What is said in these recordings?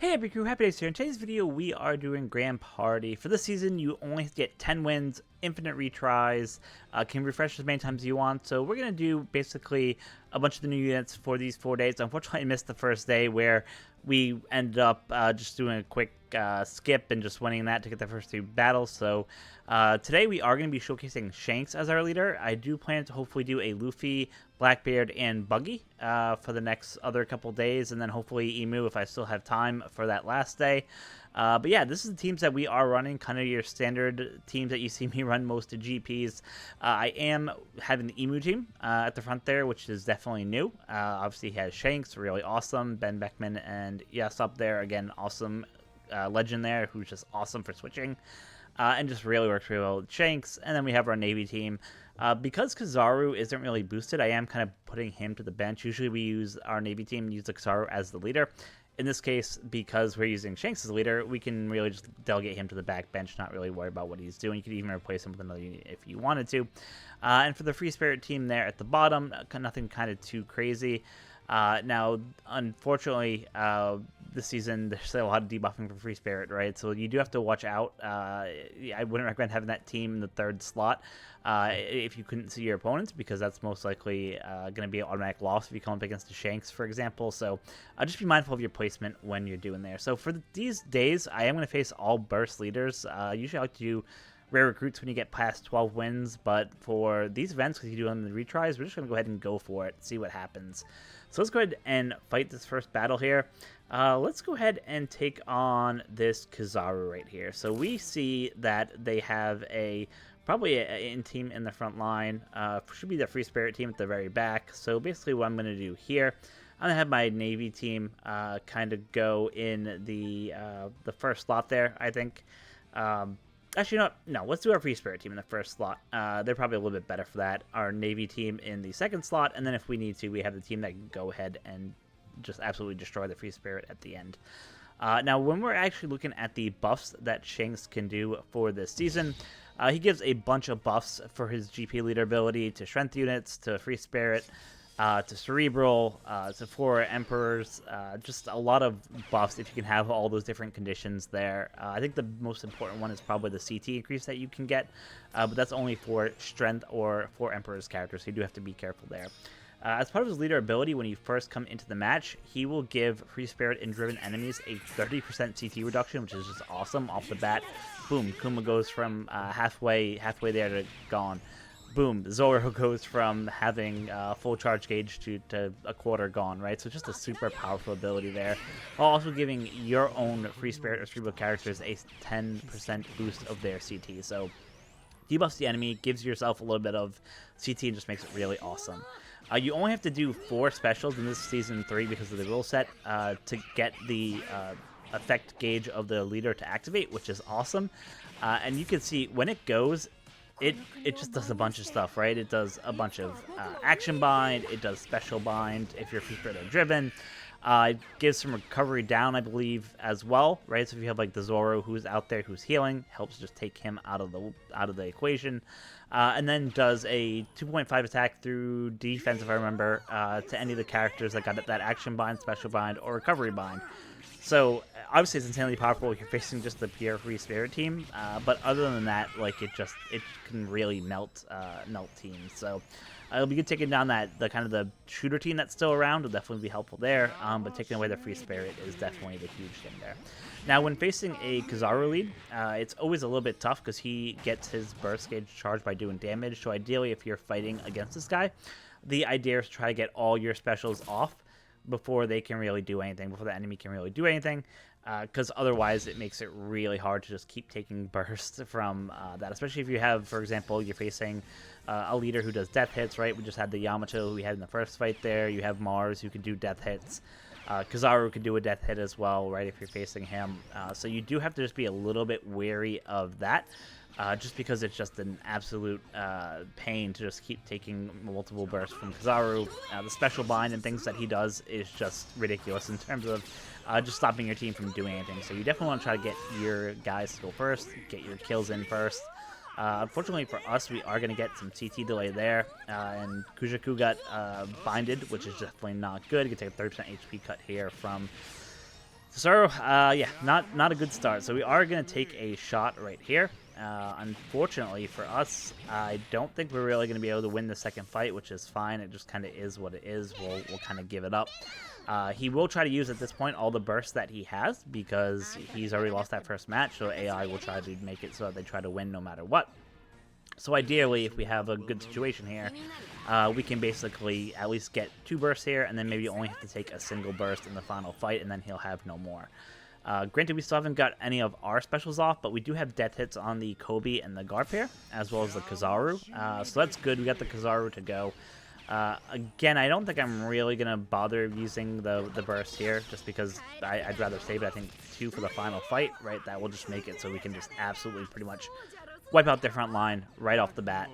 Hey HappiCrew, HappiDaze here. In today's video, we are doing Grand Party. For this season, you only have to get 10 wins, infinite retries, can refresh as many times as you want. So we're going to do basically a bunch of the new units for these 4 days. Unfortunately, I missed the first day where we ended up just doing a quick skip and just winning that to get the first 2 battles. So today we are going to be showcasing Shanks as our leader. I do plan to hopefully do a Luffy, Blackbeard, and Buggy for the next other couple days, and then hopefully Emu if I still have time for that last day. But yeah, this is the teams that we are running, kind of your standard teams that you see me run most of GPs. I am having the Emu team at the front there, which is definitely new. Obviously, he has Shanks, really awesome. Ben Beckman and Yes up there, again, awesome legend there, who's just awesome for switching. And just really works really well with Shanks. And then we have our Navy team. Because Kizaru isn't really boosted, I am kind of putting him to the bench. Usually we use our Navy team, use the Kizaru as the leader. In this case, because we're using Shanks as leader, we can really just delegate him to the back bench, not really worry about what he's doing. You could even replace him with another unit if you wanted to. And for the Free Spirit team there at the bottom, nothing kind of too crazy. Now, unfortunately, this season there's a lot of debuffing for Free Spirit, right? So you do have to watch out. I wouldn't recommend having that team in the 3rd slot if you couldn't see your opponents, because that's most likely going to be an automatic loss if you come up against a Shanks, for example. So just be mindful of your placement when you're doing there. So for these days, I am going to face all burst leaders. Usually I like to do rare recruits when you get past 12 wins, but for these events, because you do on the retries, we're just going to go ahead and go for it, see what happens. So let's go ahead and fight this first battle here. Let's go ahead and take on this Kizaru right here. So we see that they have probably an team in the front line. Should be the Free Spirit team at the very back. So basically what I'm going to do here, I'm going to have my Navy team kind of go in the first slot there, I think. Actually, no, let's do our Free Spirit team in the first slot. They're probably a little bit better for that. Our Navy team in the 2nd slot, and then if we need to, we have the team that can go ahead and just absolutely destroy the Free Spirit at the end. Now, when we're actually looking at the buffs that Shanks can do for this season, he gives a bunch of buffs for his GP leader ability to Strength units, to Free Spirit, to Cerebral, to 4 Emperors, just a lot of buffs if you can have all those different conditions there. I think the most important one is probably the CT increase that you can get, but that's only for Strength or 4 Emperors characters, so you do have to be careful there. As part of his leader ability, when you first come into the match, he will give Free Spirit and driven enemies a 30% CT reduction, which is just awesome off the bat. Boom, Kuma goes from halfway there to gone. Boom, Zoro goes from having full charge gauge to a quarter gone, right? So just a super powerful ability there. While also giving your own Free Spirit or Cerebral characters a 10% boost of their CT. So debuffs the enemy, gives yourself a little bit of CT, and just makes it really awesome. You only have to do 4 specials in this Season 3 because of the rule set to get the effect gauge of the leader to activate, which is awesome. And you can see when it goes, it just does a bunch of stuff, right? It does a bunch of action bind, it does special bind if you're Free Spirit or driven. It gives some recovery down, I believe, as well, right? So if you have like the Zoro who's out there who's healing, helps just take him out of the equation. And then does a 2.5 attack through defense, if I remember, to any of the characters that got that action bind, special bind, or recovery bind. So obviously it's insanely powerful if you're facing just the pure Free Spirit team, but other than that, like it can really melt teams. So it'll be good taking down the kind of the shooter team that's still around. Will definitely be helpful there. But taking away the Free Spirit is definitely the huge thing there. Now, when facing a Kizaru lead, it's always a little bit tough because he gets his burst gauge charged by doing damage. So ideally, if you're fighting against this guy, the idea is to try to get all your specials off before they can really do anything, before the enemy can really do anything, because otherwise it makes it really hard to just keep taking bursts from that, especially if you have, for example, you're facing a leader who does death hits, right? We just had the Yamato who we had in the first fight there. You have Mars who can do death hits. Kizaru can do a death hit as well, right, if you're facing him. So you do have to just be a little bit wary of that, just because it's just an absolute pain to just keep taking multiple bursts from Kizaru. The special bind and things that he does is just ridiculous in terms of just stopping your team from doing anything. So you definitely want to try to get your guys to go first, get your kills in first. Unfortunately for us, we are going to get some CT delay there, and Kujaku got binded, which is definitely not good. You can take a 30% HP cut here from Kizaru, yeah, not a good start. So we are going to take a shot right here. Unfortunately for us, I don't think we're really going to be able to win the second fight, which is fine. It just kind of is what it is. We'll kind of give it up. He will try to use at this point all the bursts that he has because he's already lost that first match. So AI will try to make it so that they try to win no matter what. So ideally, if we have a good situation here, we can basically at least get 2 bursts here, and then maybe only have to take a single burst in the final fight, and then he'll have no more. Granted, we still haven't got any of our specials off, but we do have death hits on the Kobe and the Garp here, as well as the Kizaru. So that's good. We got the Kizaru to go. Again, I don't think I'm really going to bother using the burst here, just because I'd rather save it, I think, 2 for the final fight, right? That will just make it so we can just absolutely pretty much wipe out their front line right off the bat,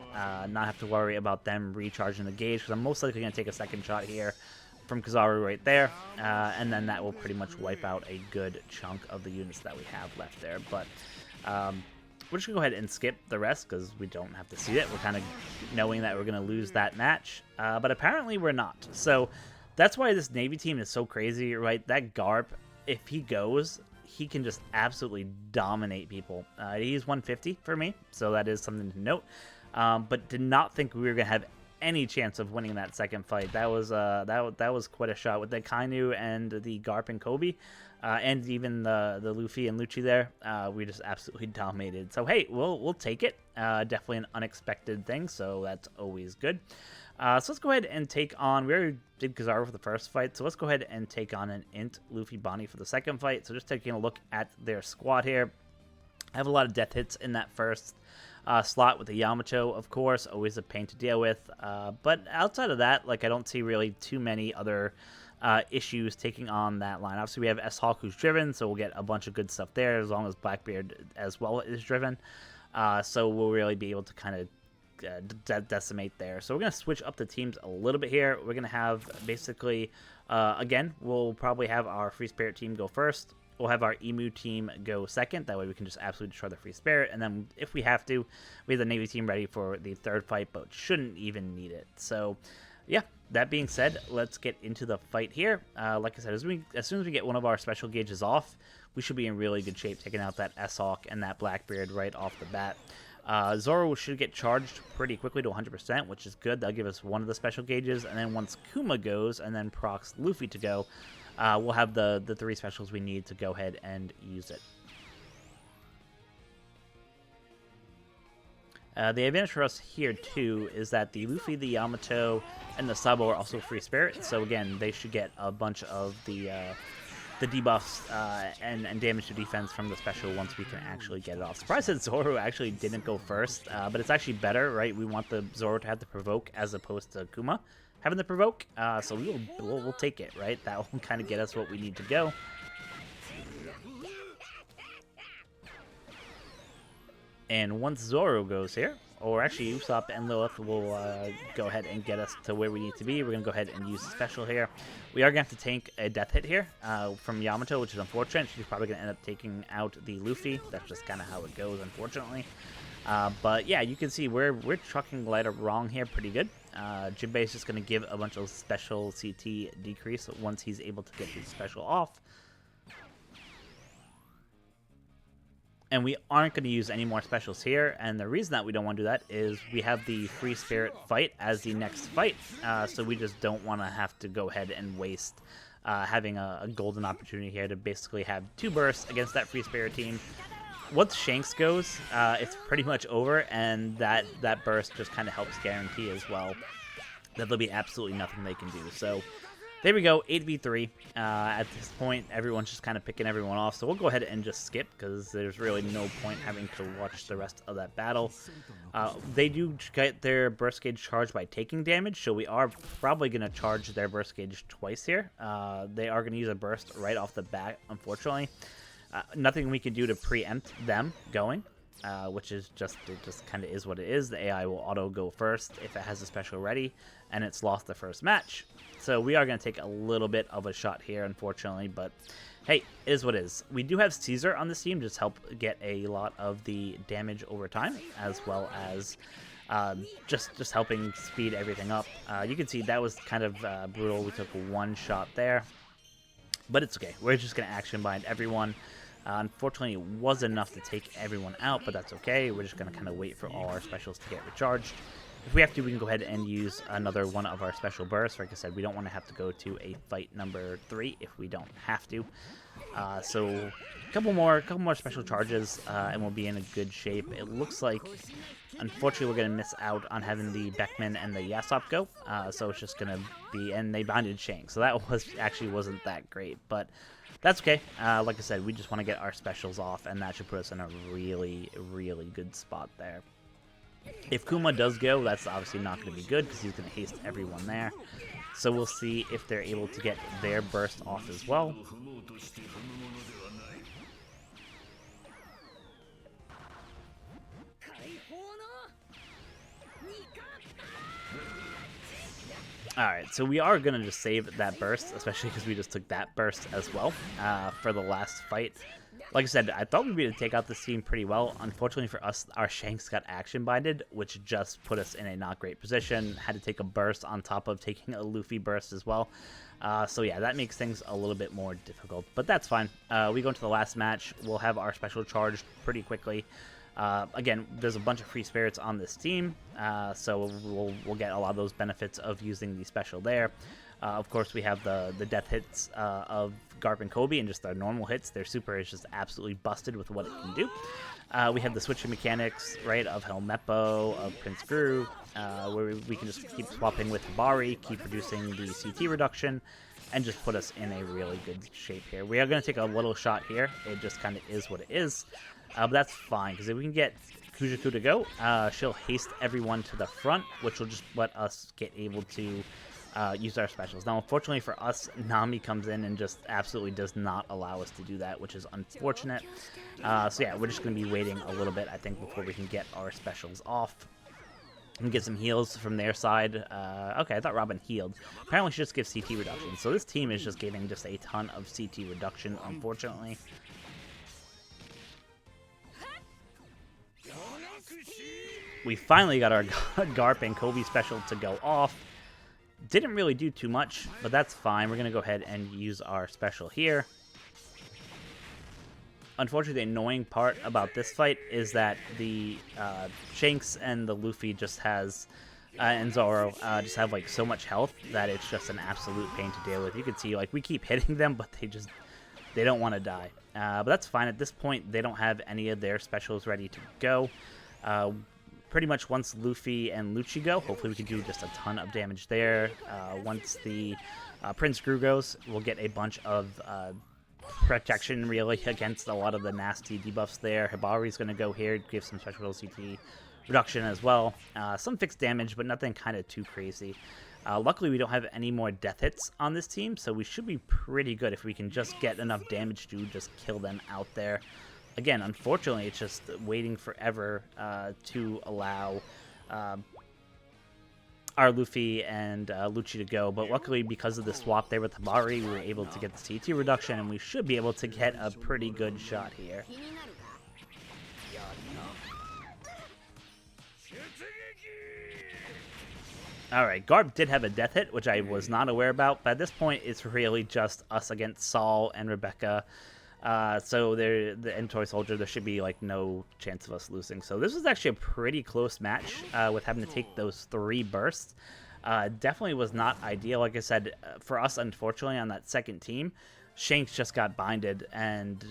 not have to worry about them recharging the gauge, because I'm most likely going to take a second shot here from Kizaru right there, and then that will pretty much wipe out a good chunk of the units that we have left there. But we're just going to go ahead and skip the rest, because we don't have to see it. We're kind of knowing that we're going to lose that match, but apparently we're not. So that's why this Navy team is so crazy, right? That Garp, if he goes, he can just absolutely dominate people. He's 150 for me, so that is something to note. But did not think we were going to have any chance of winning that second fight. That was that was quite a shot with the Kainu and the Garp and Kobe, and even the Luffy and Lucci there. We just absolutely dominated. So hey, we'll take it. Definitely an unexpected thing, so that's always good. So let's go ahead and take on, we already did Kizaru for the first fight, so let's go ahead and take on an INT Luffy Bonney for the second fight. So just taking a look at their squad here. I have a lot of death hits in that first slot with the Yamato, of course, always a pain to deal with. But outside of that, like, I don't see really too many other issues taking on that line. Obviously, we have S-Hawk who's driven, so we'll get a bunch of good stuff there, as long as Blackbeard as well is driven. So we'll really be able to kind of decimate there. So we're going to switch up the teams a little bit here. We're going to have basically, again, we'll probably have our Free Spirit team go first. We'll have our Emu team go second. That way we can just absolutely destroy the Free Spirit. And then if we have to, we have the Navy team ready for the third fight, but shouldn't even need it. So yeah, that being said, let's get into the fight here. Like I said, as soon as we get one of our special gauges off, we should be in really good shape, taking out that S-Hawk and that Blackbeard right off the bat. Zoro should get charged pretty quickly to 100%, which is good. That'll give us one of the special gauges, and then once Kuma goes and then procs Luffy to go, we'll have the 3 specials we need to go ahead and use it. The advantage for us here, too, is that the Luffy, the Yamato, and the Sabo are also Free Spirit, so again, they should get a bunch of the debuffs and damage to defense from the special once we can actually get it off. Surprised that Zoro actually didn't go first, but it's actually better, right? We want the Zoro to have the provoke as opposed to Kuma having the provoke, so we'll take it, right? That will kind of get us what we need to go. And once Zoro goes here, or actually Usopp and Lilith will go ahead and get us to where we need to be. We're going to go ahead and use the special here. We are going to have to tank a death hit here from Yamato, which is unfortunate. She's probably going to end up taking out the Luffy. That's just kind of how it goes, unfortunately. But yeah, you can see we're trucking Lighter wrong here pretty good. Jinbei is just going to give a bunch of special CT decrease once he's able to get his special off. And we aren't going to use any more specials here, and the reason that we don't want to do that is we have the Free Spirit fight as the next fight, so we just don't want to have to go ahead and waste having a golden opportunity here to basically have 2 bursts against that Free Spirit team. Once Shanks goes, it's pretty much over, and that burst just kind of helps guarantee as well that there'll be absolutely nothing they can do. So there we go, 8v3. At this point, everyone's just kind of picking everyone off, so we'll go ahead and just skip, because there's really no point having to watch the rest of that battle. They do get their burst gauge charged by taking damage, so we are probably going to charge their burst gauge twice here. They are going to use a burst right off the bat, unfortunately. Nothing we can do to preempt them going, which is just kind of is what it is. The AI will auto go first if it has a special ready, and it's lost the first match. So we are going to take a little bit of a shot here, unfortunately, but hey, it is what it is. We do have Caesar on this team, just help get a lot of the damage over time, as well as just helping speed everything up. You can see that was kind of brutal. We took 1 shot there. But it's okay. We're just going to action bind everyone. Unfortunately, it was enough to take everyone out, but that's okay. We're just going to kind of wait for all our specials to get recharged. If we have to, we can go ahead and use another one of our special bursts. Like I said, we don't want to have to go to a fight number 3 if we don't have to. So a couple more special charges, and we'll be in a good shape. It looks like, unfortunately, we're going to miss out on having the Beckman and the Yasop go. So it's just going to be, and they binded Shanks. So that wasn't that great, but that's okay. Like I said, we just want to get our specials off, and that should put us in a really, really good spot there. If Kuma does go, that's obviously not going to be good because he's going to haste everyone there. So we'll see if they're able to get their burst off as well. Alright, so we are going to just save that burst, especially because we just took that burst as well for the last fight. Like I said, I thought we'd be able to take out this team pretty well. Unfortunately for us, our Shanks got action binded, which just put us in a not great position. Had to take a burst on top of taking a Luffy burst as well. So yeah, that makes things a little bit more difficult, but that's fine. We go into the last match. We'll have our special charged pretty quickly. Again, there's a bunch of free spirits on this team, so we'll get a lot of those benefits of using the special there. Of course, we have the death hits of Garp and Kobe, and just their normal hits. Their super is just absolutely busted with what it can do. We have the switching mechanics, right, of Helmeppo, of TreCru, where we can just keep swapping with Bonney, keep reducing the CT reduction, and just put us in a really good shape here. We are going to take a little shot here. It just kind of is what it is. But that's fine, because if we can get Kujaku to go, she'll haste everyone to the front, which will just let us get able to use our specials. Now, unfortunately for us, Nami comes in and just absolutely does not allow us to do that, which is unfortunate. So yeah, we're just going to be waiting a little bit, I think, before we can get our specials off. And get some heals from their side. Okay, I thought Robin healed. Apparently she just gives CT reduction. So this team is just giving just a ton of CT reduction, unfortunately. We finally got our Garp and Kobe special to go off. Didn't really do too much, but that's fine. We're going to go ahead and use our special here. Unfortunately, the annoying part about this fight is that the Shanks and the Luffy just has, and Zoro just have like so much health that it's just an absolute pain to deal with. You can see like we keep hitting them, but they don't want to die. But that's fine. At this point, they don't have any of their specials ready to go. Pretty much once Luffy and Lucci go, hopefully we can do just a ton of damage there. Once the TreCru goes, we'll get a bunch of protection really against a lot of the nasty debuffs there. Hibari's going to go here, give some special CT reduction as well. Some fixed damage, but nothing kind of too crazy. Luckily, we don't have any more death hits on this team, so we should be pretty good if we can just get enough damage to just kill them out there. Again, unfortunately, it's just waiting forever to allow our Luffy and Lucci to go, but luckily because of the swap there with Hibari, we were able to get the CT reduction, and we should be able to get a pretty good shot here. Alright, Garp did have a death hit, which I was not aware about, but at this point it's really just us against Saul and Rebecca. So the Toy Soldier, there should be like no chance of us losing. So this was actually a pretty close match with having to take those 3 bursts. Definitely was not ideal. Like I said, for us, unfortunately, on that second team, Shanks just got binded, and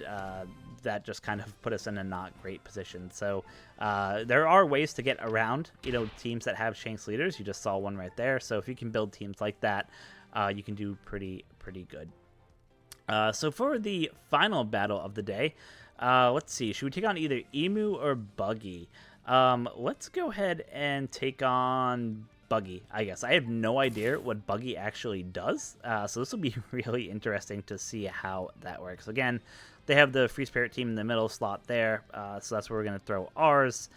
that just kind of put us in a not great position. So there are ways to get around, teams that have Shanks leaders. You just saw one right there. So if you can build teams like that, you can do pretty good. So for the final battle of the day, let's see. Should we take on either Emu or Buggy? Let's go ahead and take on Buggy, I guess. I have no idea what Buggy actually does, so this will be really interesting to see how that works. Again, they have the Free Spirit team in the middle slot there, so that's where we're going to throw ours.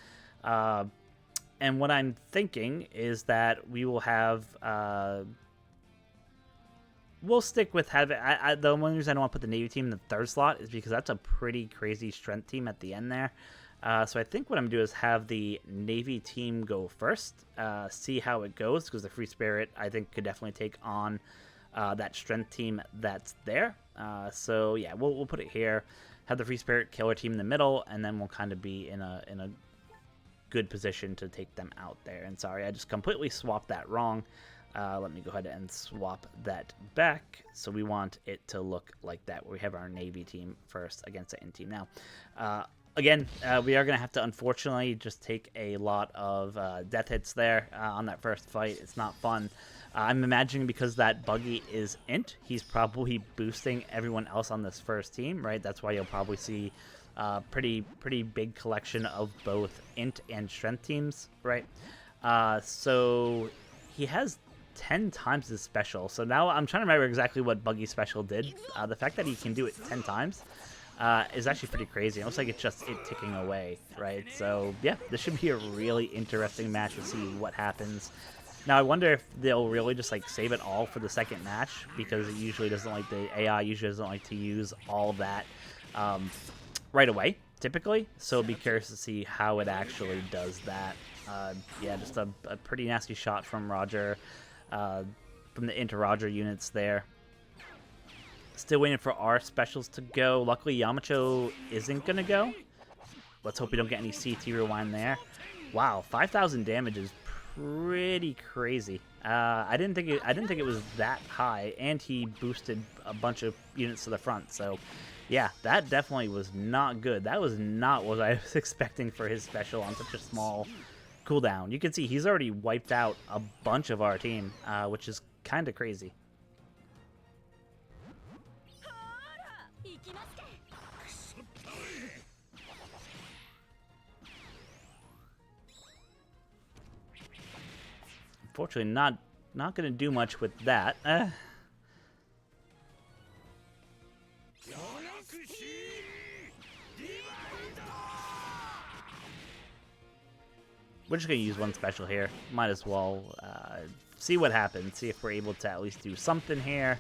And what I'm thinking is that we will have... we'll stick with having... the one reason I don't want to put the Navy team in the 3rd slot is because that's a pretty crazy strength team at the end there. So I think what I'm going to do is have the Navy team go first, see how it goes, because the Free Spirit, I think, could definitely take on that strength team that's there. So yeah, we'll put it here. Have the Free Spirit Killer team in the middle, and then we'll kind of be in a good position to take them out there. And sorry, I just completely swapped that wrong. Let me go ahead and swap that back. So we want it to look like that, where we have our Navy team first against the INT team. Now, again, we are going to have to, unfortunately, just take a lot of death hits there on that first fight. It's not fun. I'm imagining because that Buggy is INT, he's probably boosting everyone else on this first team, right? That's why you'll probably see pretty big collection of both INT and Strength teams, right? So he has 10 times his special. So now I'm trying to remember exactly what Buggy's special did. The fact that he can do it 10 times is actually pretty crazy. It looks like it's just it ticking away, right? So yeah, this should be a really interesting match to see what happens. Now I wonder if they'll really just like save it all for the second match, because it usually doesn't like, the AI usually doesn't like to use all of that right away, typically. So be curious to see how it actually does that. Yeah, just a pretty nasty shot from Roger, from the INT Roger units there. Still waiting for our specials to go. Luckily, Yamato isn't going to go. Let's hope we don't get any CT rewind there. Wow, 5,000 damage is pretty crazy. I didn't think it was that high, and he boosted a bunch of units to the front. So, yeah, that definitely was not good. That was not what I was expecting for his special on such a small cooldown. You can see he's already wiped out a bunch of our team, which is kind of crazy. Unfortunately, not going to do much with that. We're just going to use one special here. Might as well see what happens. See if we're able to at least do something here.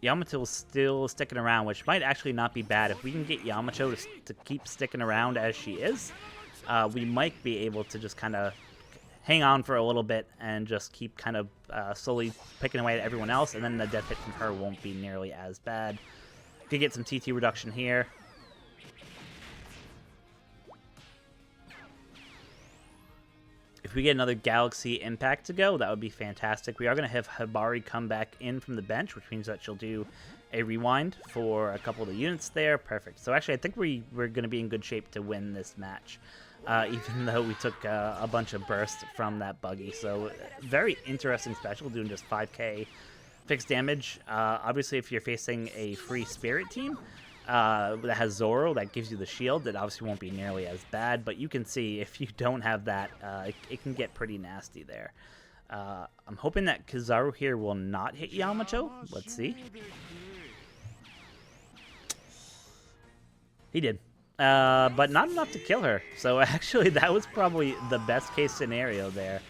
Yamato's still sticking around, which might actually not be bad. If we can get Yamato to keep sticking around as she is, we might be able to just kind of hang on for a little bit and just keep kind of slowly picking away at everyone else, and then the death hit from her won't be nearly as bad. Could get some TT reduction here. If we get another Galaxy Impact to go, that would be fantastic. We are going to have Hibari come back in from the bench, which means that she'll do a rewind for a couple of the units there. Perfect. So actually, I think we're going to be in good shape to win this match, even though we took a bunch of bursts from that Buggy. So very interesting special, doing just 5k fixed damage. Obviously, if you're facing a free Spirit team that has Zoro, that gives you the shield, that obviously won't be nearly as bad, but you can see if you don't have that, it can get pretty nasty there. I'm hoping that Kizaru here will not hit Yamato. Let's see. He did, but not enough to kill her. So actually, that was probably the best case scenario there.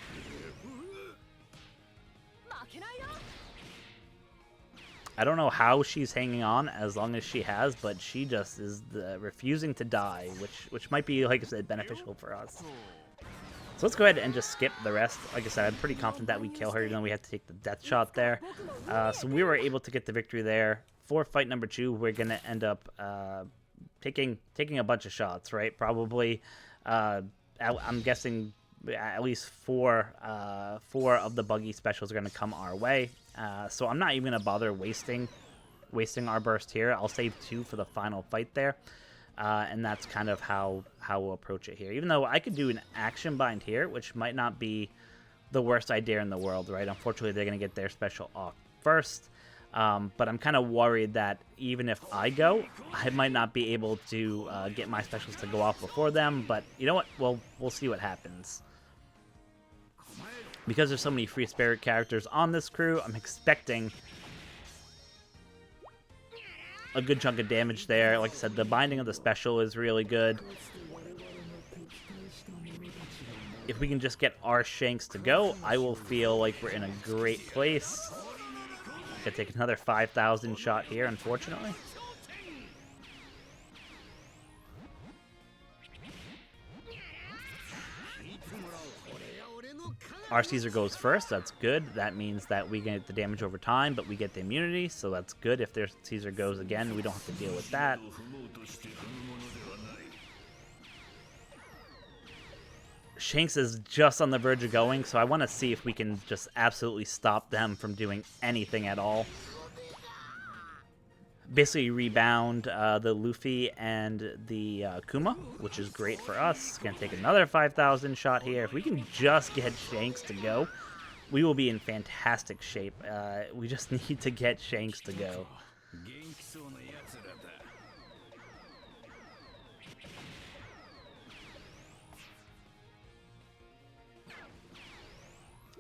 I don't know how she's hanging on as long as she has, but she just is refusing to die, which might be, like I said, beneficial for us. So let's go ahead and just skip the rest. Like I said, I'm pretty confident that we kill her, even though we had to take the death shot there. So we were able to get the victory there. For fight number 2, we're going to end up taking a bunch of shots, right? Probably, I'm guessing at least four of the Buggy specials are going to come our way. So I'm not even going to bother wasting our burst here. I'll save 2 for the final fight there. And that's kind of how we'll approach it here. Even though I could do an action bind here, which might not be the worst idea in the world, right? Unfortunately, they're going to get their special off first. But I'm kind of worried that even if I go, I might not be able to get my specials to go off before them. But you know what? We'll see what happens. Because there's so many free spirit characters on this crew, I'm expecting a good chunk of damage there. Like I said, the binding of the special is really good. If we can just get our Shanks to go, I will feel like we're in a great place. Gonna take another 5,000 shot here, unfortunately. Our Caesar goes first. That's good. That means that we get the damage over time, but we get the immunity, so that's good. If their Caesar goes again, we don't have to deal with that. Shanks is just on the verge of going, so I want to see if we can just absolutely stop them from doing anything at all. Basically rebound the Luffy and the Kuma, which is great for us. Gonna take another 5,000 shot here. If we can just get Shanks to go, we will be in fantastic shape. We just need to get Shanks to go.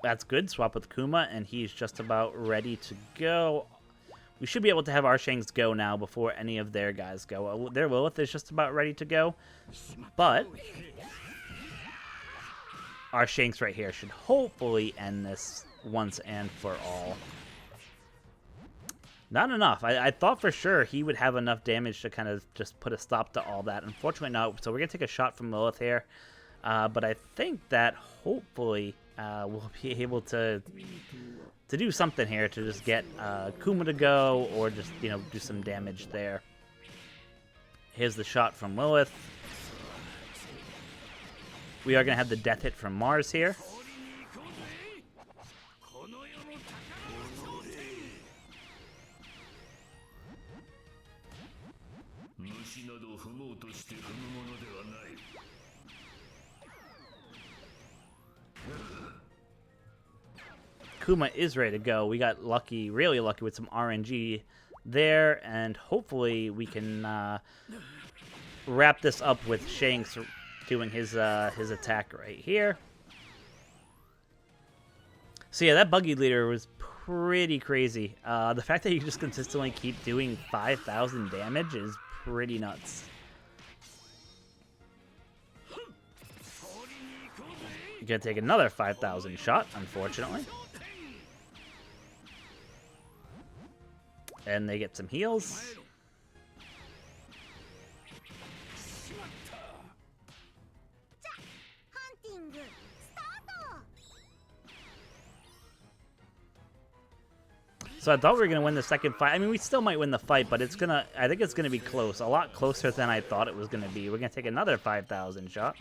That's good. Swap with Kuma, and he's just about ready to go. We should be able to have our Shanks go now before any of their guys go. Their Lilith is just about ready to go, but our Shanks right here should hopefully end this once and for all. Not enough. I thought for sure he would have enough damage to kind of just put a stop to all that. Unfortunately, no. So we're going to take a shot from Lilith here, but I think that hopefully we'll be able to do something here to just get Kuma to go, or just, you know, do some damage there. Here's the shot from Lilith. We are going to have the death hit from Mars here. Kuma is ready to go. We got lucky, really lucky with some RNG there, and hopefully we can wrap this up with Shanks doing his attack right here. So yeah, that Buggy leader was pretty crazy. The fact that you just consistently keep doing 5,000 damage is pretty nuts. You're gonna take another 5,000 shot, unfortunately. And they get some heals. So I thought we were going to win the second fight. I mean, we still might win the fight, but it's gonna, I think it's going to be close. A lot closer than I thought it was going to be. We're going to take another 5,000 shot.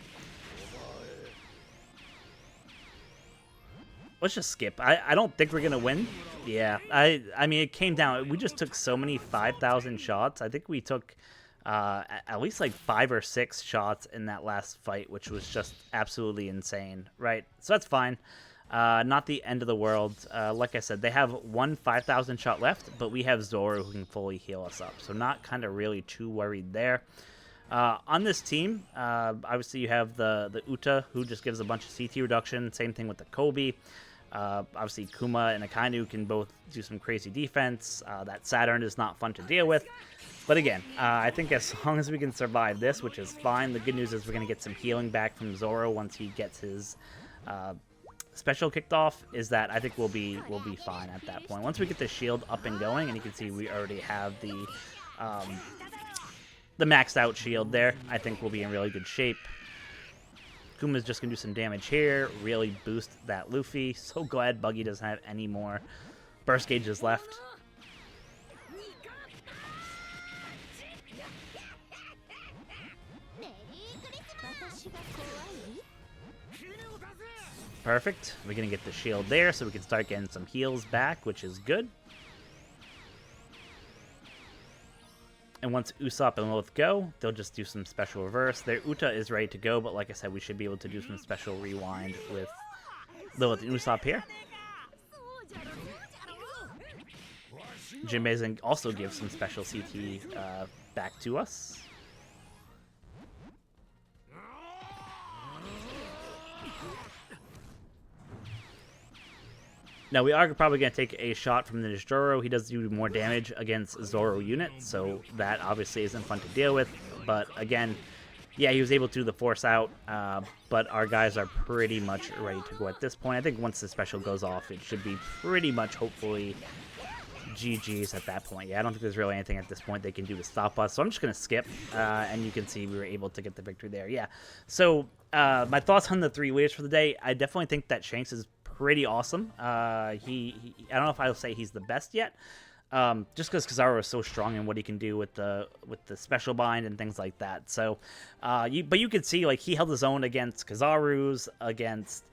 Let's just skip. I don't think we're going to win. Yeah, I mean, it came down. We just took so many 5,000 shots. I think we took at least like 5 or 6 shots in that last fight, which was just absolutely insane, right? So that's fine. Not the end of the world. Like I said, they have one 5,000 shot left, but we have Zoro who can fully heal us up. So not kind of really too worried there. On this team, obviously you have the Uta, who just gives a bunch of CT reduction. Same thing with the Kobe. Obviously Kuma and Akainu can both do some crazy defense. That Saturn is not fun to deal with. But again, I think as long as we can survive this, which is fine, the good news is we're going to get some healing back from Zoro once he gets his special kicked off, is that I think we'll be fine at that point. Once we get the shield up and going, and you can see we already have the maxed out shield there, I think we'll be in really good shape. Kuma's just going to do some damage here, really boost that Luffy. So glad Buggy doesn't have any more burst gauges left. Perfect. We're going to get the shield there so we can start getting some heals back, which is good. And once Usopp and Lilith go, they'll just do some special reverse. Their Uta is ready to go, but like I said, we should be able to do some special rewind with Lilith and Usopp here. Jinbei also gives some special CT back to us. Now, we are probably going to take a shot from the Zoro. He does do more damage against Zoro units, so that obviously isn't fun to deal with. But again, yeah, he was able to do the force out, but our guys are pretty much ready to go at this point. I think once the special goes off, it should be pretty much, hopefully, GG's at that point. Yeah, I don't think there's really anything at this point they can do to stop us, so I'm just going to skip, and you can see we were able to get the victory there. Yeah, so my thoughts on the 3 leaders for the day, I definitely think that Shanks is pretty awesome. I don't know if I'll say he's the best yet, just because Kizaru is so strong in what he can do with the special bind and things like that. So, but you could see like he held his own against Kizaru's, against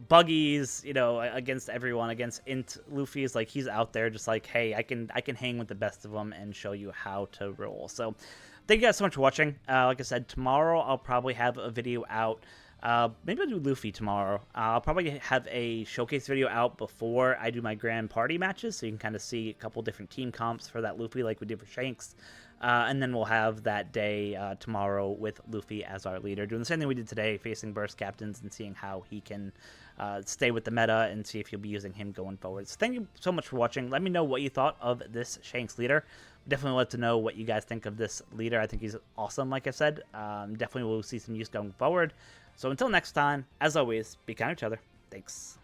Buggies, against everyone, against INT Luffy's. Like he's out there just like, hey, I can hang with the best of them and show you how to roll. So, thank you guys so much for watching. Like I said, tomorrow I'll probably have a video out. Maybe I'll do Luffy tomorrow. I'll probably have a showcase video out before I do my grand party matches, so you can kind of see a couple different team comps for that Luffy like we did for Shanks. And then we'll have that day tomorrow with Luffy as our leader, doing the same thing we did today, facing burst captains and seeing how he can stay with the meta and see if you'll be using him going forward. So thank you so much for watching. Let me know what you thought of this Shanks leader. Definitely let to know what you guys think of this leader. I think he's awesome, like I said. Definitely will see some use going forward. So until next time, as always, be kind to each other. Thanks.